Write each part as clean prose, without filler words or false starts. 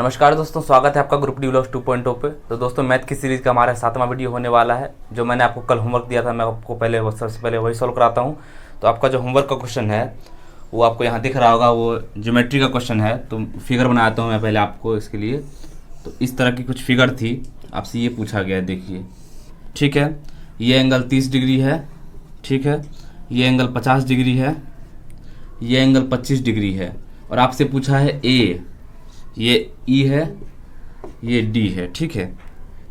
नमस्कार दोस्तों, स्वागत है आपका ग्रुप डी व्लॉग्स 2.0 पे। तो दोस्तों, मैथ की सीरीज़ का हमारा 7वां वीडियो होने वाला है। जो मैंने आपको कल होमवर्क दिया था, मैं आपको सबसे पहले वही सॉल्व कराता हूँ। तो आपका जो होमवर्क का क्वेश्चन है वो आपको यहाँ दिख रहा होगा, वो ज्योमेट्री का क्वेश्चन है। तो फिगर बनाता हूँ मैं पहले आपको इसके लिए। तो इस तरह की कुछ फिगर थी, आपसे ये पूछा गया है, देखिए। ठीक है, ये एंगल 30 डिग्री है। ठीक है, ये एंगल 50 डिग्री है, ये एंगल 25 डिग्री है। और आपसे पूछा है ए, ये ई है, ये डी है। ठीक है,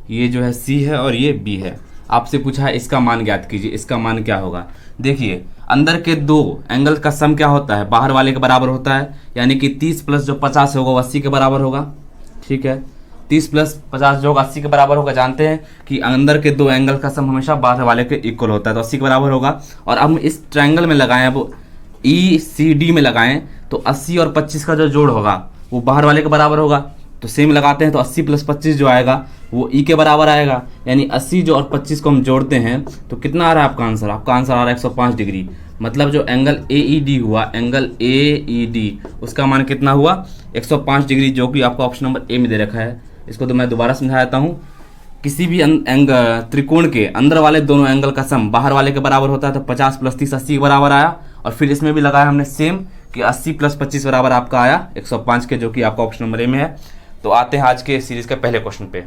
ये जो है सी है और ये बी है। आपसे पूछा है इसका मान ज्ञात कीजिए, इसका मान क्या होगा। देखिए, अंदर के दो एंगल का सम क्या होता है, बाहर वाले के बराबर होता है। यानी कि 30 प्लस जो 50 होगा वो 80 के बराबर होगा। ठीक है, 30 प्लस 50 जो होगा 80 के बराबर होगा। जानते हैं कि अंदर के दो एंगल का सम हमेशा बाहर वाले के इक्वल होता है, तो 80 के बराबर होगा। और अब हम इस ट्रायंगल में लगाएं, वो ई सी डी में लगाएं, तो 80 और 25 का जो जोड़ होगा वो बाहर वाले के बराबर होगा। तो सेम लगाते हैं, तो 80 प्लस 25 जो आएगा वो ई के बराबर आएगा। यानी 80 जो और 25 को हम जोड़ते हैं तो कितना आ रहा है आपका आंसर। आपका आंसर आ रहा है 105 डिग्री। मतलब जो एंगल ए ई डी हुआ, एंगल ए ई डी, उसका मान कितना हुआ, 105 डिग्री, जो कि आपका ऑप्शन नंबर ए में दे रखा है। इसको तो मैं दोबारा समझा देता हूँ। किसी भी त्रिकोण के अंदर वाले दोनों एंगल का सम बाहर वाले के बराबर होता है, तो 50 प्लस 30 80 के बराबर आया। और फिर इसमें भी लगाया हमने सेम कि 80 प्लस 25 बराबर आपका आया 105 के, जो कि आपका ऑप्शन नंबर ए में है। तो आते हैं आज के सीरीज के पहले क्वेश्चन पे।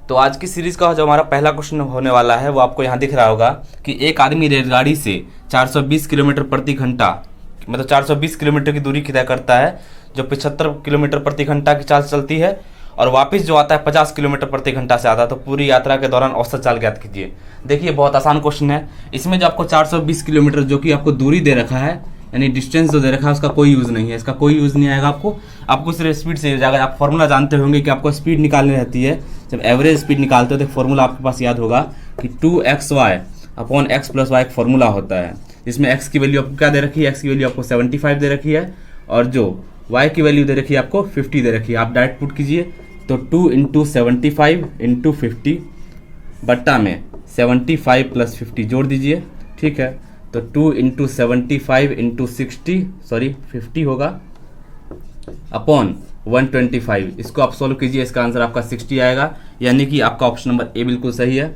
तो आज की सीरीज का जो हमारा पहला क्वेश्चन होने वाला है वो आपको यहाँ दिख रहा होगा कि एक आदमी रेलगाड़ी से 420 किलोमीटर प्रति घंटा, मतलब 420 किलोमीटर की दूरी तय करता है, जो 75 किलोमीटर प्रति घंटा की चाल चलती है, और वापस जो आता है 50 किलोमीटर प्रति घंटा से आता है। तो पूरी यात्रा के दौरान औसत चाल ज्ञात कीजिए। देखिए, बहुत आसान क्वेश्चन है। इसमें जो आपको 420 किलोमीटर जो कि आपको दूरी दे रखा है, यानी डिस्टेंस जो दे रखा है, उसका कोई यूज़ नहीं है। इसका कोई यूज़ नहीं आएगा आपको सिर्फ स्पीड से यूज आएगा। आप फॉर्मूला जानते होंगे कि आपको स्पीड निकालनी रहती है। जब एवरेज स्पीड निकालते हो तो फॉर्मूला आपके पास याद होगा कि 2xy upon x plus Y एक फॉर्मूला होता है, जिसमें x की वैल्यू आपको क्या दे रखी है, x की वैल्यू आपको 75 दे रखी है, और जो y की वैल्यू दे रखी है आपको 50 दे रखी है। आप डायरेक्ट पुट कीजिए, तो 2 × 75 × 50 बट्टा में 75 प्लस 50 जोड़ दीजिए। ठीक है, तो 2 × 75 × 50 होगा अपॉन 125। इसको आप सॉल्व कीजिए, इसका आंसर आपका 60 आएगा। यानी कि आपका ऑप्शन नंबर ए बिल्कुल सही है।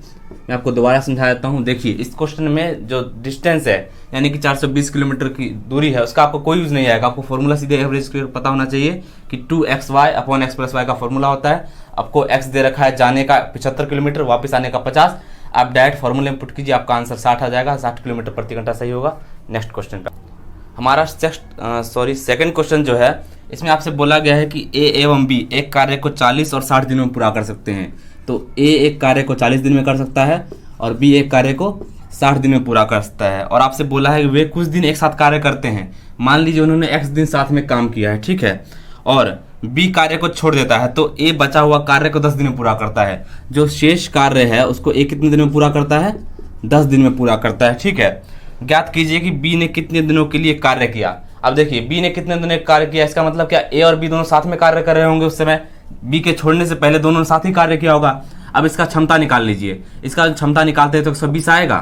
मैं आपको दोबारा समझा देता हूँ। देखिए, इस क्वेश्चन में जो डिस्टेंस है, यानी कि 420 किलोमीटर की दूरी है, उसका आपको कोई यूज़ नहीं आएगा। आपको फॉर्मूला सीधे एवरेज पता होना चाहिए कि 2xy upon x plus Y का फॉर्मूला होता है। आपको x दे रखा है जाने का 75 किलोमीटर, वापस आने का 50। आप डायरेक्ट फॉर्मूले में पुट कीजिए, आपका आंसर 60 आ जाएगा। 60 किलोमीटर प्रति घंटा सही होगा। नेक्स्ट क्वेश्चन पे हमारा सेकंड क्वेश्चन जो है, इसमें आपसे बोला गया है कि ए एवं बी एक कार्य को 40 और 60 दिनों में पूरा कर सकते हैं। तो ए एक कार्य को 40 दिन में कर सकता है और बी एक कार्य को 60 दिन में पूरा कर सकता है। और आपसे बोला है कि वे कुछ दिन एक साथ कार्य करते हैं। मान लीजिए उन्होंने x दिन साथ में काम किया है, ठीक है, और बी कार्य को छोड़ देता है, तो ए बचा हुआ कार्य को 10 दिन में पूरा करता है। जो शेष कार्य है उसको ए कितने दिन में पूरा करता है, 10 दिन में पूरा करता है। ठीक है, ज्ञात कीजिए कि बी ने कितने दिनों के लिए कार्य किया। अब देखिए, बी ने कितने दिनों कार्य किया, इसका मतलब क्या, ए और बी दोनों साथ में कार्य कर रहे होंगे उस समय। बी के छोड़ने से पहले दोनों ने साथ ही कार्य किया होगा। अब इसका क्षमता निकाल लीजिए। इसका क्षमता निकालते हैं तो 120 आएगा।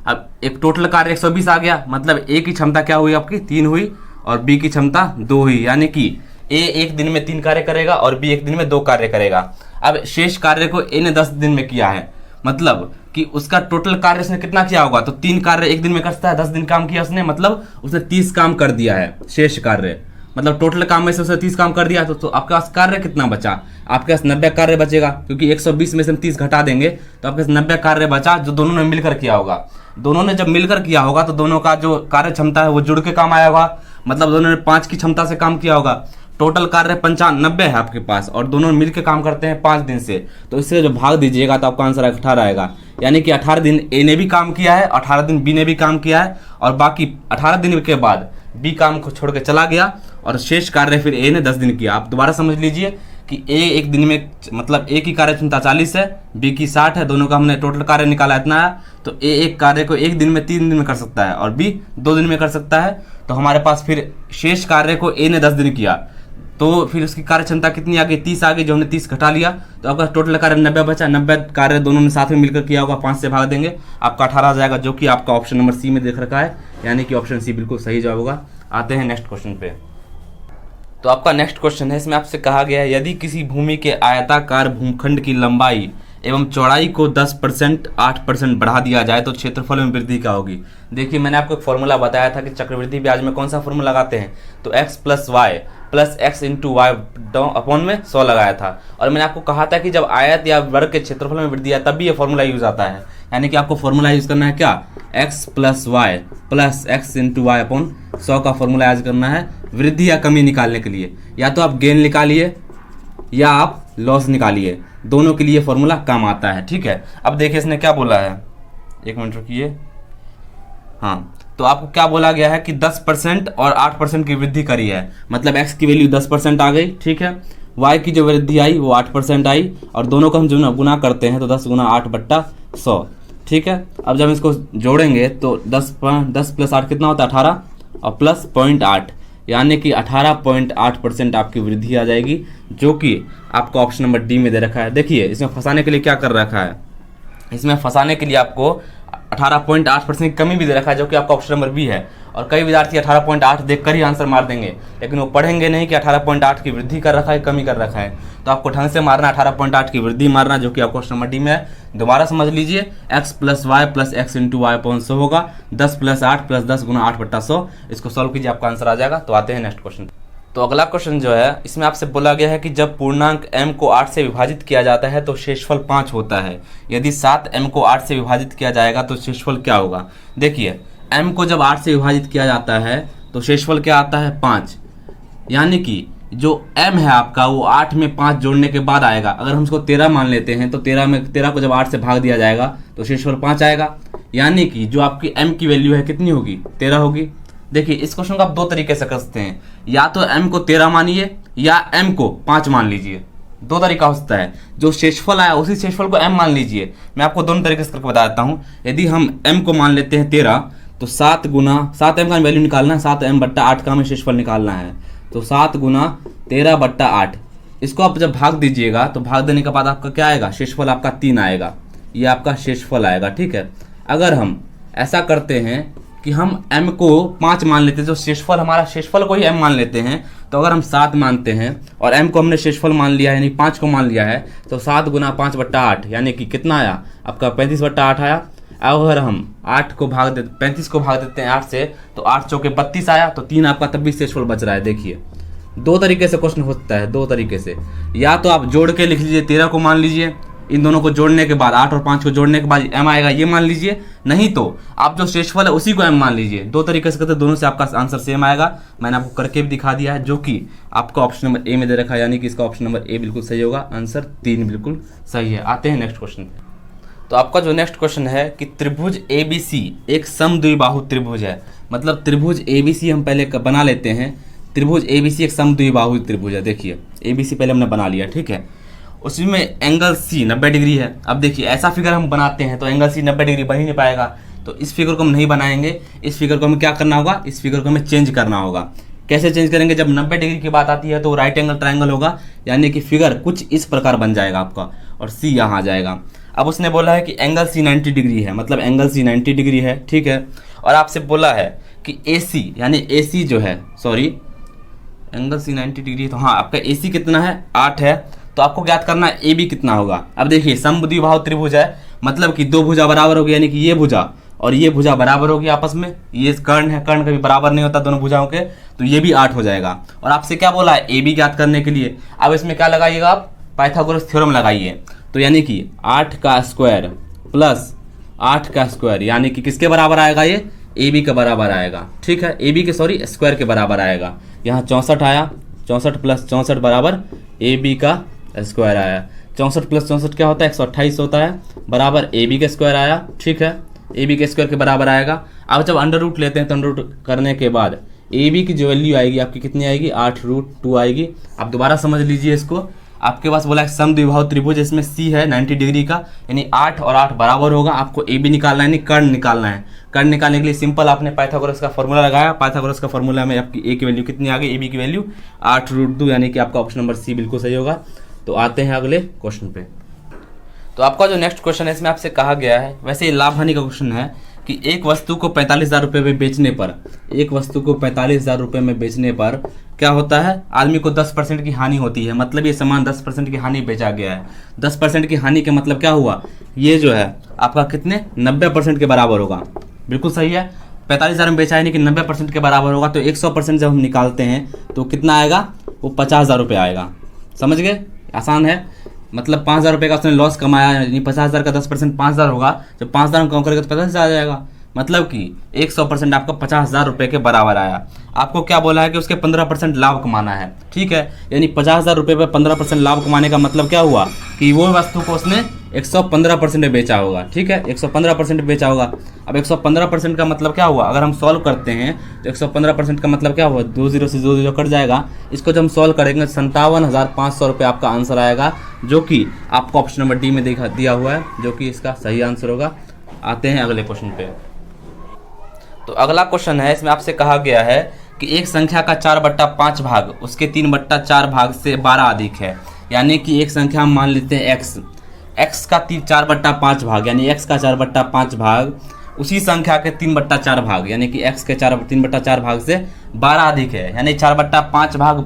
अब एक टोटल कार्य 120 आ गया, मतलब ए की क्षमता क्या हुई आपकी, 3 हुई, और बी की क्षमता 2 हुई। यानी कि ए एक दिन में 3 कार्य करेगा और बी एक दिन में 2 कार्य करेगा। अब शेष कार्य को ए ने 10 दिन में किया है, मतलब कि उसका टोटल कार्य उसने कितना किया होगा, तो 3 कार्य एक दिन में करता है, 10 दिन काम किया उसने, मतलब उसने 30 काम कर दिया है। शेष कार्य मतलब टोटल काम में से उसने 30 काम कर दिया, तो आपके पास कार्य कितना बचा, आपके पास 90 कार्य बचेगा। क्योंकि 120 में से हम 30 घटा देंगे तो आपके पास 90 कार्य बचा, जो दोनों ने मिलकर किया होगा। दोनों ने जब मिलकर किया होगा तो दोनों का जो कार्य क्षमता है वो जुड़ के काम आया होगा, मतलब दोनों ने 5 की क्षमता से काम किया होगा। टोटल कार्य 95 है आपके पास, और दोनों मिलकर काम करते हैं 5 दिन से, तो इससे जो भाग दीजिएगा तो आपका आंसर 18 आएगा। यानी कि 18 दिन ए ने भी काम किया है, 18 दिन बी ने भी काम किया है, और बाकी 18 दिन के बाद बी काम को छोड़ के चला गया, और शेष कार्य फिर ए ने 10 दिन किया। आप दोबारा समझ लीजिए कि ए एक दिन में, मतलब ए की कार्य क्षमता 40 है, बी की 60 है, दोनों का हमने टोटल कार्य निकाला इतना है। तो ए एक कार्य को एक दिन में 3 दिन में कर सकता है और बी 2 दिन में कर सकता है। तो हमारे पास फिर शेष कार्य को ए ने 10 दिन किया, तो फिर उसकी कार्य क्षमता कितनी आ गई, 30 आ गई, जो हमने 30 घटा लिया, तो आपका टोटल कार्य 90 बचा। 90 कार्य दोनों ने साथ में मिलकर किया होगा, 5 से भाग देंगे, आपका 18 आ जाएगा, जो कि आपका ऑप्शन नंबर सी में देख रखा है। यानी कि ऑप्शन सी बिल्कुल सही जवाब होगा। आते हैं नेक्स्ट क्वेश्चन पे। तो आपका नेक्स्ट क्वेश्चन है, इसमें आपसे कहा गया है यदि किसी भूमि के आयताकार भूखंड की लंबाई एवं चौड़ाई को 10% 8% बढ़ा दिया जाए तो क्षेत्रफल में वृद्धि क्या होगी। देखिए मैंने आपको एक फॉर्मूला बताया था कि चक्रवृद्धि ब्याज में कौन सा फॉर्मूला लगाते हैं, तो x plus Y plus X into Y upon में 100 लगाया था। और मैंने आपको कहा था कि जब आयत या वर्ग के क्षेत्रफल में वृद्धि है तब भी ये फॉर्मूला यूज आता है, यानी कि आपको फॉर्मूला यूज करना है क्या, x plus Y plus X into Y upon 100 का फॉर्मूला यूज करना है वृद्धि या कमी निकालने के लिए। या तो आप गेन निकालिए या आप लॉस निकालिए, दोनों के लिए फॉर्मूला काम आता है। ठीक है, अब देखिए इसने क्या बोला है, एक मिनट रुकिए। हाँ, तो आपको क्या बोला गया है कि 10% और 8% की वृद्धि करी है, मतलब x की वैल्यू 10% आ गई। ठीक है, y की जो वृद्धि आई वो 8% आई, और दोनों को हम जो गुना करते हैं तो 10 गुना 8/100। ठीक है, अब जब इसको जोड़ेंगे तो 10 प्लस 8 कितना होता है 18, और प्लस 0.8 यानी कि 18.8% आपकी वृद्धि आ जाएगी, जो कि आपको ऑप्शन नंबर डी में दे रखा है। देखिए इसमें फंसाने के लिए क्या कर रखा है, इसमें फंसाने के लिए आपको 18.8% की कमी भी दे रखा है, जो कि आपका ऑप्शन नंबर बी है। और कई विद्यार्थी 18.8 देखकर ही आंसर मार देंगे, लेकिन वो पढ़ेंगे नहीं कि 18.8 की वृद्धि कर रखा है कमी कर रखा है। तो आपको ढंग से मारना 18.8 की वृद्धि मारना, जो कि आपको ऑप्शन नंबर डी में है। दोबारा समझ लीजिए, x plus Y plus X into Y upon 100 होगा, 10 प्लस 8 प्लस 10 गुना 8/100। इसको सॉल्व कीजिए, आपका आंसर आ जाएगा। तो आते हैं नेक्स्ट क्वेश्चन। तो अगला क्वेश्चन जो है, इसमें आपसे बोला गया है कि जब पूर्णांक m को 8 से विभाजित किया जाता है तो शेषफल 5 होता है। यदि 7m को 8 से विभाजित किया जाएगा तो शेषफल क्या होगा। देखिए m को जब 8 से विभाजित किया जाता है तो शेषफल क्या आता है 5, यानी कि जो m है आपका वो 8 में 5 जोड़ने के बाद आएगा। अगर हम इसको 13 मान लेते हैं तो 13 को जब 8 से भाग दिया जाएगा तो शेषफल 5 आएगा, यानी कि जो आपकी m की वैल्यू है कितनी होगी 13 होगी। देखिए इस क्वेश्चन को आप दो तरीके से कर सकते हैं, या तो m को 13 मानिए या m को 5 मान लीजिए, दो तरीका हो सकता है। जो शेषफल आया उसी शेषफल को m मान लीजिए। मैं आपको दोनों तरीके से करके बता देता हूँ। यदि हम m को मान लेते हैं 13 तो 7m का वैल्यू निकालना है, 7m/8 का हमें शेषफल निकालना है, तो 7 गुना 13/8। इसको आप जब भाग दीजिएगा तो भाग देने के बाद आपका क्या आएगा, शेषफल आपका 3 आएगा, ये आपका शेषफल आएगा। ठीक है, अगर हम ऐसा करते हैं कि हम m को 5 मान लेते हैं, जो शेषफल हमारा शेषफल को ही m मान लेते हैं, तो अगर हम 7 मानते हैं और m को हमने शेषफल मान लिया है यानी 5 को मान लिया है, तो 7 गुना 5/8 यानी कि कितना आया आपका 35/8 आया। अगर हम 35 को भाग देते हैं 8 से तो 8 चौके 32 आया, तो 3 आपका तब भी शेषफल बच रहा है। देखिए दो तरीके से क्वेश्चन होता है, दो तरीके से, या तो आप जोड़ के लिख लीजिए 13 को मान लीजिए, इन दोनों को जोड़ने के बाद 8 और 5 को जोड़ने के बाद m आएगा ये मान लीजिए, नहीं तो आप जो शेषफल है उसी को m मान लीजिए। दो तरीके से करते दोनों से आपका आंसर सेम आएगा। मैंने आपको करके भी दिखा दिया है, जो कि आपका ऑप्शन नंबर ए में दे रखा है, यानी कि इसका ऑप्शन नंबर ए बिल्कुल सही होगा, आंसर 3 बिल्कुल सही है। आते हैं नेक्स्ट क्वेश्चन पे। तो आपका जो नेक्स्ट क्वेश्चन है कि त्रिभुज ABC एक समद्विबाहु त्रिभुज है, मतलब त्रिभुज ABC हम पहले बना लेते हैं। त्रिभुज ABC एक समद्विबाहु त्रिभुज है। देखिए ABC पहले हमने बना लिया, ठीक है, उसमें एंगल C 90 डिग्री है। अब देखिए ऐसा फिगर हम बनाते हैं तो एंगल C 90 डिग्री बन ही नहीं पाएगा, तो इस फिगर को हम नहीं बनाएंगे। इस फिगर को हमें क्या करना होगा, इस फिगर को हमें चेंज करना होगा। कैसे चेंज करेंगे, जब 90 डिग्री की बात आती है तो राइट एंगल ट्रायंगल होगा, यानी कि फिगर कुछ इस प्रकार बन जाएगा आपका, और C यहाँ आ जाएगा। अब उसने बोला है कि एंगल C 90 डिग्री है, मतलब एंगल C 90 डिग्री है, ठीक है। और आपसे बोला है कि AC यानी AC जो है, सॉरी एंगल C 90 डिग्री है, तो हाँ आपका AC कितना है 8 है, तो आपको ज्ञात करना है AB कितना होगा। अब देखिए समद्विबाहु त्रिभुज है, मतलब कि दो भुजा बराबर होगी, यानी कि ये भुजा और ये भुजा बराबर होगी आपस में। ये कर्ण है, कर्ण कभी बराबर नहीं होता दोनों भुजाओं के, तो ये भी 8 हो जाएगा। और आपसे क्या बोला है AB ज्ञात करने के लिए। अब इसमें क्या लगाइएगा आप, पाइथागोरस थ्योरम लगाइए, तो यानी कि 8 का स्क्वायर प्लस 8 का स्क्वायर यानी कि किसके बराबर आएगा, ये AB के बराबर आएगा, ठीक है, AB के सॉरी स्क्वायर के बराबर आएगा। यहाँ 64 आया, 64 प्लस 64 बराबर AB का स्क्वायर आया। 64 प्लस 64 क्या होता है 128 होता है, बराबर AB का स्क्वायर आया, ठीक है, AB के स्क्वायर के बराबर आएगा। अब जब अंडर रूट लेते हैं तो अंडर रूट करने के बाद AB की जो वैल्यू आएगी आपकी कितनी आएगी, 8√2 आएगी। आप दोबारा समझ लीजिए इसको, आपके पास बोला है समद्विबाहु त्रिभुज, इसमें C है 90 डिग्री का, यानी 8 और 8 बराबर होगा। आपको AB निकालना है, यानी कर्ण निकालना है। कर्ण निकालने के लिए सिंपल आपने पाइथागोरस का फॉर्मूला लगाया। पाइथागोरस का फॉर्मूला में आपकी A की वैल्यू कितनी आ गई, AB की वैल्यू 8√2, यानी कि आपका ऑप्शन नंबर C बिल्कुल सही होगा। तो आते हैं अगले क्वेश्चन पे। तो आपका जो नेक्स्ट क्वेश्चन है इसमें आपसे कहा गया है, वैसे ये लाभ हानि का क्वेश्चन है कि एक वस्तु को 45,000 रुपये में बेचने पर एक वस्तु को 45,000 रुपये में बेचने पर क्या होता है, आदमी को 10% की हानि होती है। मतलब ये सामान 10% की हानि बेचा गया है। 10% की हानि के मतलब क्या हुआ, ये जो है आपका कितने 90% के बराबर होगा। बिल्कुल सही है, 45,000 में बेचा है, लेकिन 90% के बराबर होगा। तो 100% जब हम निकालते हैं तो कितना आएगा, वो 50,000 रुपये आएगा। समझ गए, आसान है। मतलब 5,000 रुपये का उसने लॉस कमाया, यानी 50,000 का 10% 5,000 होगा। जब 5,000 में कम करेगा तो 50,000 आ जाएगा। मतलब कि 100% आपका 50,000 रुपये के बराबर आया। आपको क्या बोला है कि उसके 15% लाभ कमाना है। ठीक है, यानी 50,000 रुपये पर 15% लाभ कमाने का मतलब क्या हुआ कि वो वस्तु को उसने 115% में बेचा होगा। ठीक है, 115% बेचा होगा। अब 115% का मतलब क्या हुआ, अगर हम सॉल्व करते हैं तो 115% का मतलब क्या हुआ, 2 0 से 2 0 कट जाएगा। इसको जब हम सॉल्व करेंगे 57,500 रुपये आपका आंसर आएगा, जो कि आपको ऑप्शन नंबर डी में दिया हुआ है, जो कि इसका सही आंसर होगा। आते हैं अगले क्वेश्चन पे। तो अगला क्वेश्चन है, इसमें आपसे कहा गया है कि एक संख्या का 4/5 भाग उसके 3/4 भाग से 12 अधिक है। यानी कि एक संख्या हम मान लेते हैं x का 4/5 भाग, यानी x का 4/5 भाग उसी संख्या के 3/4 भाग, यानी कि x के 3/4 भाग से 12 अधिक है। यानी 4/5 भाग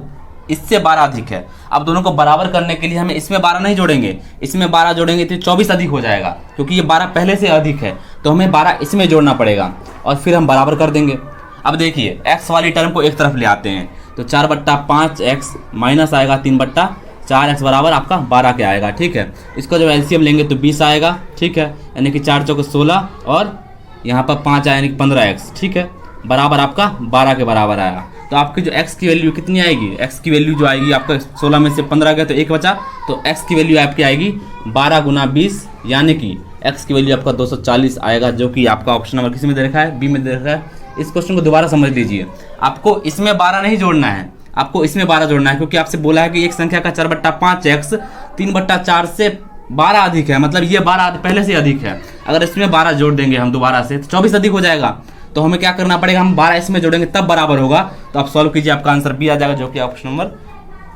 इससे 12 अधिक है। अब दोनों को बराबर करने के लिए हमें इसमें 12 नहीं जोड़ेंगे, इसमें 12 जोड़ेंगे तो 24 अधिक हो जाएगा, क्योंकि ये 12 पहले से अधिक है। तो हमें 12 इसमें जोड़ना पड़ेगा और फिर हम बराबर कर देंगे। अब देखिए x वाली टर्म को एक तरफ ले आते हैं, तो 4/5x माइनस आएगा 3/4x बराबर आपका 12 के आएगा। ठीक है, इसको जब एलसीएम लेंगे तो 20 आएगा। ठीक है, यानी कि 4 चौके 16 और यहाँ पर 5 आया, यानी कि 15x। ठीक है, बराबर आपका 12 के बराबर आया। तो आपकी जो x की वैल्यू कितनी आएगी, x की वैल्यू जो आएगी आपका 16 में से 15 गया तो 1 बचा, तो x की वैल्यू आपकी आएगी 12 गुना 20, यानी कि x की वैल्यू आपका 240 आएगा, जो कि आपका ऑप्शन नंबर किस में दे रखा है, बी में दे रखा है। इस क्वेश्चन को दोबारा समझ लीजिए, आपको इसमें 12 नहीं जोड़ना है, आपको इसमें 12 जोड़ना है, क्योंकि आपसे बोला है कि एक संख्या का 4/5x 3/4 से 12 अधिक है। मतलब ये 12 पहले से अधिक है। अगर इसमें 12 जोड़ देंगे हम दोबारा से तो 24 अधिक हो जाएगा। तो हमें क्या करना पड़ेगा, हम 12 इसमें जोड़ेंगे तब बराबर होगा। तो आप सॉल्व कीजिए, आपका आंसर बी आ जाएगा, जो कि ऑप्शन नंबर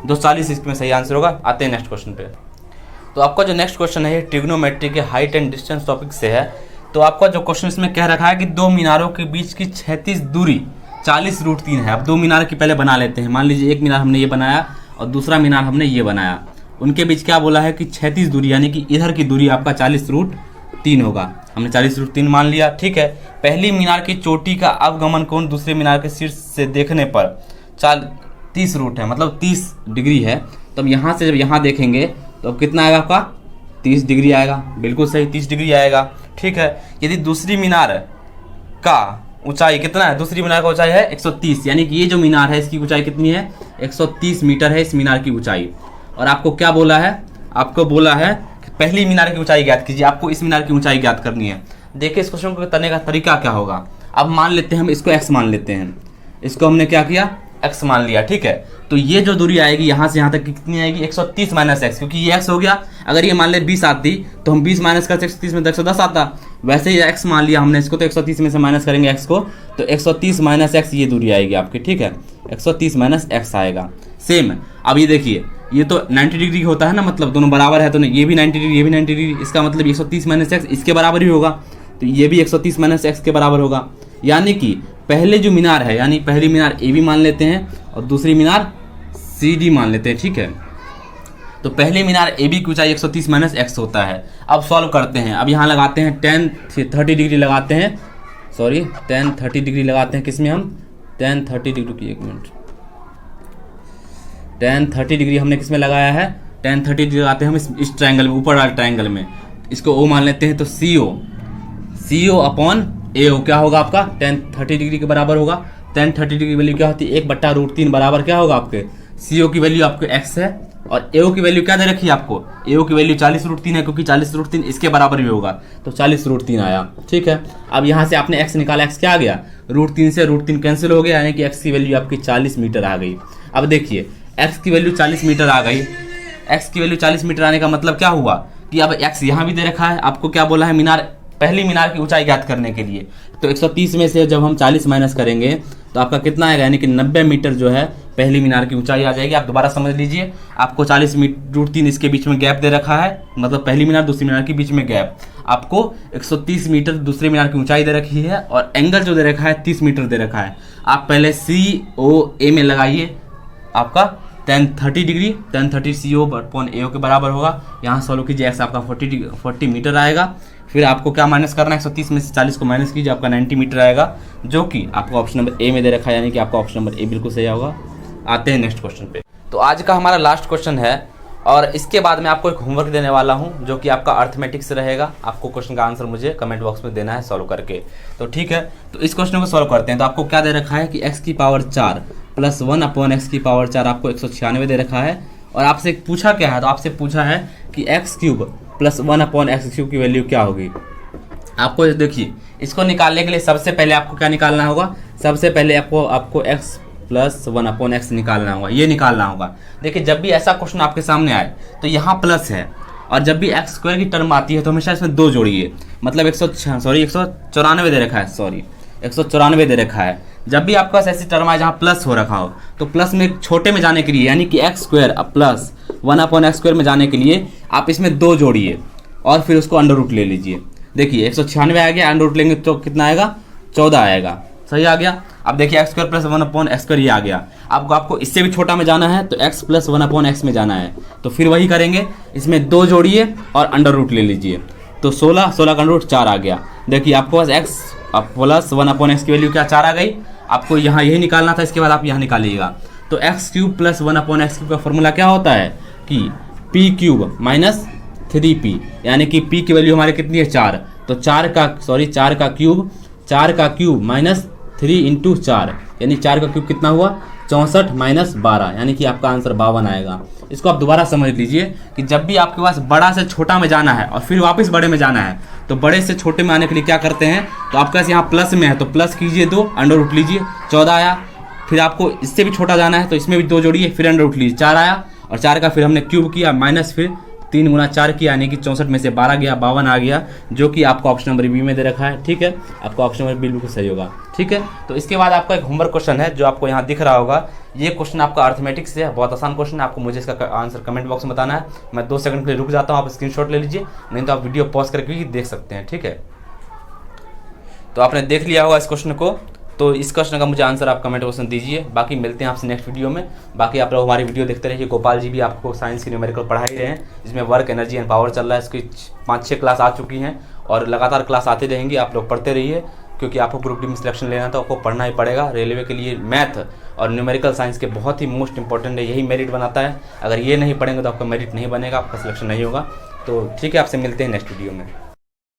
240 इसमें सही आंसर होगा। आते हैं नेक्स्ट क्वेश्चन पे। तो आपका जो नेक्स्ट क्वेश्चन है ये ट्रिग्नोमेट्री के हाइट एंड डिस्टेंस टॉपिक से है। तो आपका जो क्वेश्चन इसमें कह रखा है कि दो मीनारों के बीच की क्षैतिज दूरी 40√3 है। अब दो मीनार की पहले बना लेते हैं। मान लीजिए एक मीनार हमने ये बनाया और दूसरा मीनार हमने ये बनाया। उनके बीच क्या बोला है कि क्षैतिज दूरी, यानी कि इधर की दूरी आपका 40√3 होगा। हमने 40√3 मान लिया। ठीक है, पहली मीनार की चोटी का अवगमन कोण दूसरे मीनार के शीर्ष से देखने पर 30 रूट है, मतलब 30 डिग्री है। तब यहाँ से जब यहाँ देखेंगे तो कितना आएगा आपका 30 डिग्री आएगा। बिल्कुल सही, 30 डिग्री आएगा। ठीक है, यदि दूसरी मीनार का ऊंचाई कितना है, दूसरी मीनार का ऊंचाई है 130, यानी कि ये जो मीनार है इसकी ऊंचाई कितनी है, 130 मीटर है इस मीनार की ऊंचाई। और आपको क्या बोला है, आपको बोला है कि पहली मीनार की ऊंचाई ज्ञात कीजिए। आपको इस मीनार की ऊंचाई ज्ञात करनी है। देखिए इस क्वेश्चन को करने का तरीका क्या होगा। अब मान लेते हैं हम इसको x मान लेते हैं, इसको हमने क्या किया x मान लिया। ठीक है, तो ये जो दूरी आएगी यहाँ से यहाँ तक कितनी आएगी 130 माइनस x, क्योंकि ये x हो गया। अगर ये मान ले 20 आती तो हम 20 माइनस करते 130 में तो 110 आता। वैसे ही x मान लिया हमने इसको, तो 130 में से माइनस करेंगे x को, तो 130 माइनस x ये दूरी आएगी आपकी। ठीक है, 130 माइनस x आएगा। सेम अब ये देखिए, ये तो 90 डिग्री होता है ना, मतलब दोनों बराबर है, तो ये भी 90 डिग्री, ये भी 90 डिग्री, इसका मतलब 130 माइनस x इसके बराबर ही होगा। तो ये भी 130 माइनस x के बराबर होगा। यानी कि पहले जो मीनार है, यानी पहली मीनार AB मान लेते हैं और दूसरी मीनार CD मान लेते हैं। ठीक है, तो पहली मीनार AB की ऊंचाई 130 माइनस x होता है। अब सॉल्व करते हैं। अब यहाँ लगाते हैं 30 डिग्री लगाते हैं, सॉरी 30 डिग्री लगाते हैं। किसमें हम 30 डिग्री की, एक मिनट, 30 डिग्री हमने किसमें लगाया है, 30 डिग्री लगाते हैं हम इस ट्रायंगल में, ऊपर वाले ट्रायंगल में। इसको O मान लेते हैं, तो CO अपॉन AO क्या होगा आपका 30 डिग्री के बराबर होगा। 30 डिग्री की वैल्यू क्या होती है 1/√3 बराबर क्या होगा आपके, CO की वैल्यू आपके x है और AO की वैल्यू क्या दे रखी है आपको, AO की वैल्यू 40√3 है, क्योंकि 40√3 इसके बराबर भी होगा, तो 40√3 आया। ठीक है, अब यहाँ से आपने x निकाला, x क्या आ गया, √3 से √3 कैंसिल हो गया, यानी कि x की वैल्यू आपकी 40 मीटर आ गई। अब देखिए x की वैल्यू 40 मीटर आ गई। x की वैल्यू 40 मीटर आने का मतलब क्या हुआ कि अब x यहाँ भी दे रखा है, आपको क्या बोला है मीनार पहली मीनार की ऊंचाई ज्ञात करने के लिए। तो 130 में से जब हम 40 माइनस करेंगे तो आपका कितना आएगा, यानी कि 90 मीटर जो है पहली मीनार की ऊंचाई आ जाएगी। आप दोबारा समझ लीजिए, आपको 40 √3 इसके बीच में गैप दे रखा है, मतलब पहली मीनार दूसरी मीनार के बीच में गैप। आपको 130 मीटर दूसरी मीनार की ऊंचाई दे रखी है और एंगल जो दे रखा है 30 मीटर दे रखा है। आप पहले COA में लगाइए, आपका tan 30 डिग्री, tan 30 CO/AO के बराबर होगा। यहाँ सॉल्व कीजिए, x आपका 40 मीटर आएगा। फिर आपको क्या माइनस करना है, 130 में से 40 को माइनस कीजिए, आपका 90 मीटर आएगा, जो कि आपको ऑप्शन नंबर ए में दे रखा है, यानी कि आपका ऑप्शन नंबर ए बिल्कुल सही होगा। आते हैं नेक्स्ट क्वेश्चन पे। तो आज का हमारा लास्ट क्वेश्चन है और इसके बाद मैं आपको एक होमवर्क देने वाला हूं जो कि आपका अर्थमेटिक से रहेगा। आपको क्वेश्चन का आंसर मुझे कमेंट बॉक्स में देना है सॉल्व करके। तो ठीक है, तो इस क्वेश्चन को सॉल्व करते हैं। तो आपको क्या दे रखा है कि x की पावर 4 प्लस 1/x की पावर 4 आपको 196 दे रखा है। और आपसे पूछा क्या है, तो आपसे पूछा है कि x³ प्लस 1/x³ की वैल्यू क्या होगी। आपको देखिए, इसको निकालने के लिए सबसे पहले आपको क्या निकालना होगा, सबसे पहले आपको x प्लस 1/x निकालना होगा, ये निकालना होगा। देखिए, जब भी ऐसा क्वेश्चन आपके सामने आए तो यहाँ प्लस है, और जब भी x² की टर्म आती है तो हमेशा इसमें 2 जोड़िए, मतलब 194 दे रखा है, 194 दे रखा है। जब भी आपके पास ऐसी टर्म आए जहाँ प्लस हो रखा हो तो प्लस में छोटे में जाने के लिए, यानी कि x² प्लस 1/x² में जाने के लिए आप इसमें 2 जोड़िए और फिर उसको अंडर रूट ले लीजिए। देखिए 196 आ गया, अंडर रूट लेंगे तो कितना आएगा, 14 आएगा, सही आ गया। अब देखिए x² प्लस 1/x² ये आ गया। आपको इससे भी छोटा में जाना है तो x प्लस 1/x में जाना है, तो फिर वही करेंगे, इसमें 2 जोड़िए और अंडर रूट ले लीजिए। तो 16 का अंडर रूट 4 आ गया। देखिए आपको पास x प्लस 1/x की वैल्यू क्या 4 आ गई। आपको यहाँ यही निकालना था, इसके बाद आप यहाँ निकालिएगा। तो x³ प्लस 1/x³ का फॉर्मूला क्या होता है कि p³ माइनस 3p, यानी कि p की वैल्यू हमारे कितनी है 4, तो 4 का क्यूब माइनस 3 × 4, यानी 4 का क्यूब कितना हुआ 64 माइनस 12, यानी कि आपका आंसर 52 आएगा। इसको आप दोबारा समझ लीजिए कि जब भी आपके पास बड़ा से छोटा में जाना है और फिर वापस बड़े में जाना है, तो बड़े से छोटे में आने के लिए क्या करते हैं, तो आपके पास यहाँ प्लस में है तो प्लस कीजिए 2, अंडर रूट लीजिए, 14 आया। फिर आपको इससे भी छोटा जाना है तो इसमें भी 2 जोड़िए, फिर अंडर रूट लीजिए, 4 आया। और 4 का फिर हमने क्यूब किया, माइनस फिर 3 × 4 किया, यानी कि 64 में से 12 गया, 52 आ गया, जो कि आपको ऑप्शन नंबर बी में दे रखा है। ठीक है, आपका ऑप्शन नंबर बी बिल्कुल सही होगा। ठीक है, तो इसके बाद आपका एक होमवर्क क्वेश्चन है जो आपको यहाँ दिख रहा होगा। ये क्वेश्चन आपका अर्थमेटिक्स से है, बहुत आसान क्वेश्चन है। आपको मुझे इसका आंसर कमेंट बॉक्स में बताना है। मैं 2 सेकंड के लिए रुक जाता हूँ, आप स्क्रीनशॉट ले लीजिए, नहीं तो आप वीडियो पॉज करके भी देख सकते हैं। ठीक है, तो आपने देख लिया होगा इस क्वेश्चन को, तो इस क्वेश्चन का मुझे आंसर आप कमेंट बॉक्स में दीजिए। बाकी मिलते हैं आपसे नेक्स्ट वीडियो में। बाकी आप लोग हमारी वीडियो देखते रहिए। गोपाल जी भी आपको साइंस की न्यूमेरिकल पढ़ा ही रहे हैं, जिसमें वर्क, एनर्जी एंड पावर चल रहा है। इसकी 5-6 क्लास आ चुकी हैं और लगातार क्लास आते रहेंगी। आप लोग पढ़ते रहिए, क्योंकि आपको ग्रुप डी में सिलेक्शन लेना तो आपको पढ़ना ही पड़ेगा। रेलवे के लिए मैथ और न्यूमेरिकल साइंस के बहुत ही मोस्ट इंपॉर्टेंट है, यही मेरिट बनाता है। अगर ये नहीं पढ़ेंगे तो आपका मेरिट नहीं बनेगा, आपका सिलेक्शन नहीं होगा। तो ठीक है, आपसे मिलते हैं नेक्स्ट वीडियो में।